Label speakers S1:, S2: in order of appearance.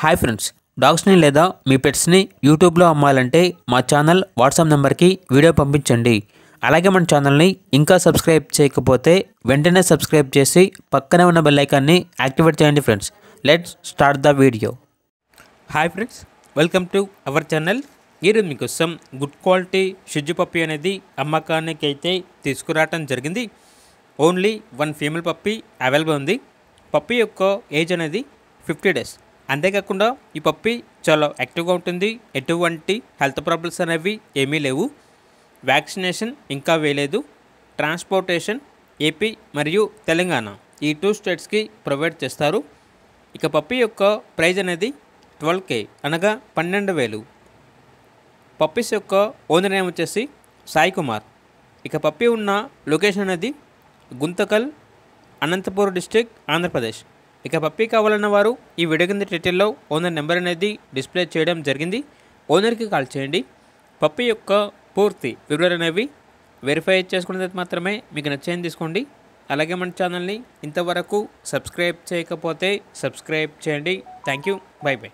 S1: Hi friends, డాగ్స్ని లేదా మీ పెట్స్ని యూట్యూబ్లో అమ్మాలంటే మా ఛానల్ వాట్సాప్ నెంబర్కి వీడియో పంపించండి. అలాగే మన ఛానల్ని ఇంకా సబ్స్క్రైబ్ చేయకపోతే వెంటనే సబ్స్క్రైబ్ చేసి పక్కనే ఉన్న బెల్ ఐకాన్ని యాక్టివేట్ చేయండి. Friends, let's start the video. Hi friends, welcome to our channel. ఈరోజు మీకోసం గుడ్ క్వాలిటీ షిజ్జు పప్పీ అనేది అమ్మకానికి అయితే తీసుకురావటం జరిగింది. ఓన్లీ 1 ఫీమేల్ పప్పీ అవైలబుల్ ఉంది. పప్పీ యొక్క ఏజ్ అనేది 50 డేస్. అంతేకాకుండా ఈ పప్పీ చాలా యాక్టివ్గా ఉంటుంది. ఎటువంటి హెల్త్ ప్రాబ్లమ్స్ అనేవి ఏమీ లేవు. వ్యాక్సినేషన్ ఇంకా వేయలేదు. ట్రాన్స్పోర్టేషన్ ఏపీ మరియు తెలంగాణ ఈ 2 స్టేట్స్కి ప్రొవైడ్ చేస్తారు. ఇక పప్పీ యొక్క ప్రైజ్ అనేది 12K అనగా 12,000. పప్పీస్ యొక్క ఓనర్ నేమ్ వచ్చేసి సాయి కుమార్. ఇక పప్పీ ఉన్న లొకేషన్ అనేది గుంతకల్, అనంతపూర్ డిస్ట్రిక్ట్, ఆంధ్రప్రదేశ్. ఇక పప్పీ కావాలన్న వారు ఈ వీడియో కింద టైటిల్లో ఓనర్ నెంబర్ అనేది డిస్ప్లే చేయడం జరిగింది. ఓనర్కి కాల్ చేయండి. పప్పీ యొక్క పూర్తి వివరాలు అనేవి వెరిఫై చేసుకున్నది మాత్రమే మీకు నచ్చేది తీసుకోండి. అలాగే మన ఛానల్ని ఇంతవరకు సబ్స్క్రైబ్ చేయకపోతే సబ్స్క్రైబ్ చేయండి. Thank you. By by.